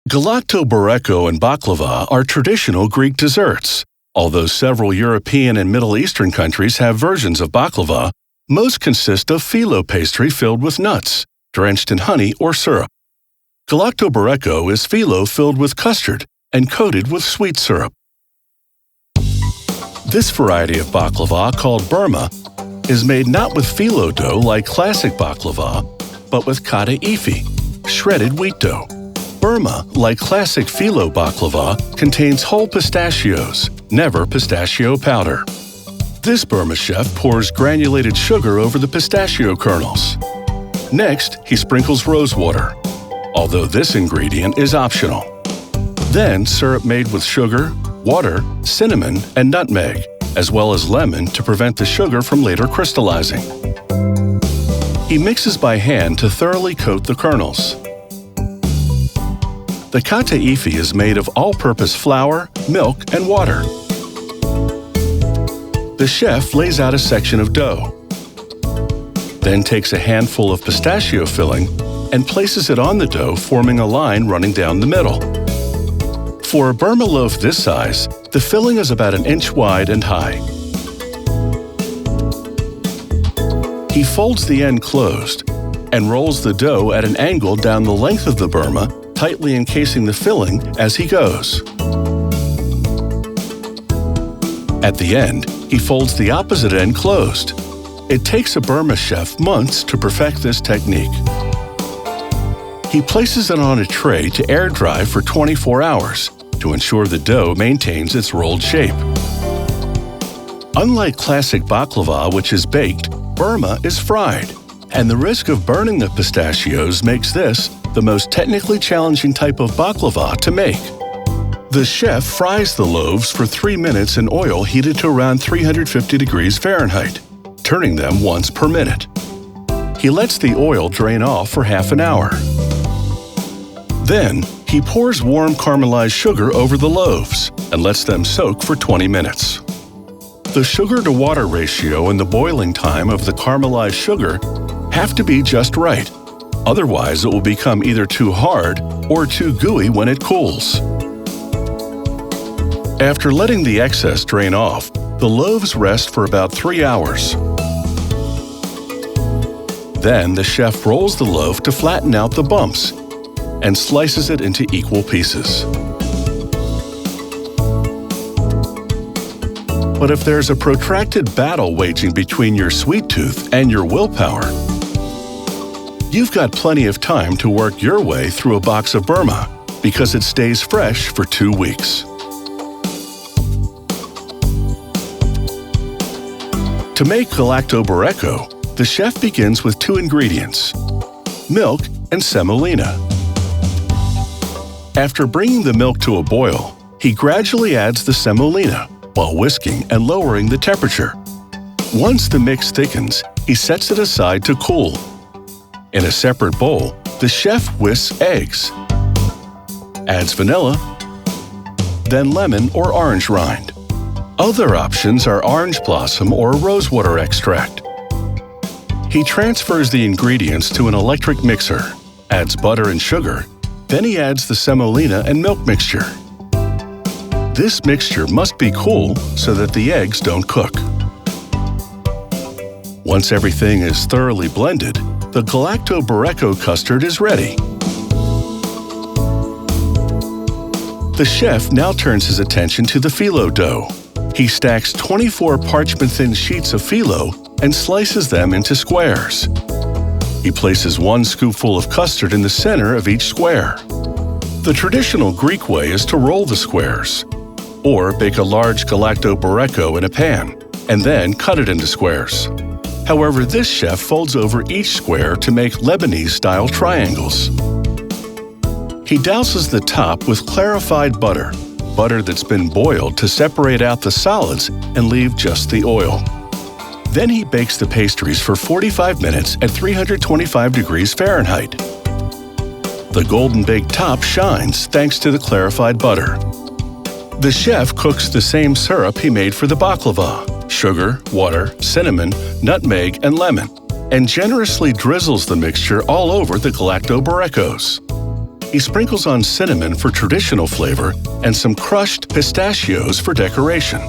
Galaktoboureko and baklava are traditional Greek desserts. Although several European and Middle Eastern countries have versions of baklava, most consist of phyllo pastry filled with nuts, drenched in honey or syrup. Galaktoboureko is phyllo filled with custard and coated with sweet syrup. This variety of baklava, called burma, is made not with phyllo dough like classic baklava, but with kata ifi, shredded wheat dough. Burma, like classic phyllo baklava, contains whole pistachios, never pistachio powder. This Burma chef pours granulated sugar over the pistachio kernels. Next, he sprinkles rose water, although this ingredient is optional. Then, syrup made with sugar, water, cinnamon, and nutmeg, as well as lemon to prevent the sugar from later crystallizing. He mixes by hand to thoroughly coat the kernels. The kata ifi is made of all-purpose flour, milk, and water. The chef lays out a section of dough, then takes a handful of pistachio filling and places it on the dough, forming a line running down the middle. For a Burma loaf this size, the filling is about 1 inch wide and high. He folds the end closed and rolls the dough at an angle down the length of the Burma, tightly encasing the filling as he goes. At the end, he folds the opposite end closed. It takes a Burma chef months to perfect this technique. He places it on a tray to air dry for 24 hours to ensure the dough maintains its rolled shape. Unlike classic baklava, which is baked, Burma is fried, and the risk of burning the pistachios makes this the most technically challenging type of baklava to make. The chef fries the loaves for 3 minutes in oil heated to around 350 degrees Fahrenheit, turning them once per minute. He lets the oil drain off for half an hour. Then, he pours warm caramelized sugar over the loaves and lets them soak for 20 minutes. The sugar-to-water ratio and the boiling time of the caramelized sugar have to be just right. Otherwise, it will become either too hard or too gooey when it cools. After letting the excess drain off, the loaves rest for about 3 hours. Then the chef rolls the loaf to flatten out the bumps and slices it into equal pieces. But if there's a protracted battle waging between your sweet tooth and your willpower, you've got plenty of time to work your way through a box of Burma because it stays fresh for 2 weeks. To make Galaktoboureko, the chef begins with 2 ingredients: milk and semolina. After bringing the milk to a boil, he gradually adds the semolina while whisking and lowering the temperature. Once the mix thickens, he sets it aside to cool. In a separate bowl, the chef whisks eggs, adds vanilla, then lemon or orange rind. Other options are orange blossom or rosewater extract. He transfers the ingredients to an electric mixer, adds butter and sugar, then he adds the semolina and milk mixture. This mixture must be cool so that the eggs don't cook. Once everything is thoroughly blended, the Galaktoboureko custard is ready. The chef now turns his attention to the phyllo dough. He stacks 24 parchment-thin sheets of phyllo and slices them into squares. He places 1 scoopful of custard in the center of each square. The traditional Greek way is to roll the squares, or bake a large Galaktoboureko in a pan, and then cut it into squares. However, this chef folds over each square to make Lebanese-style triangles. He douses the top with clarified butter that's been boiled to separate out the solids and leave just the oil. Then he bakes the pastries for 45 minutes at 325 degrees Fahrenheit. The golden baked top shines thanks to the clarified butter. The chef cooks the same syrup he made for the baklava: sugar, water, cinnamon, nutmeg, and lemon, and generously drizzles the mixture all over the Galaktobourекos. He sprinkles on cinnamon for traditional flavor and some crushed pistachios for decoration.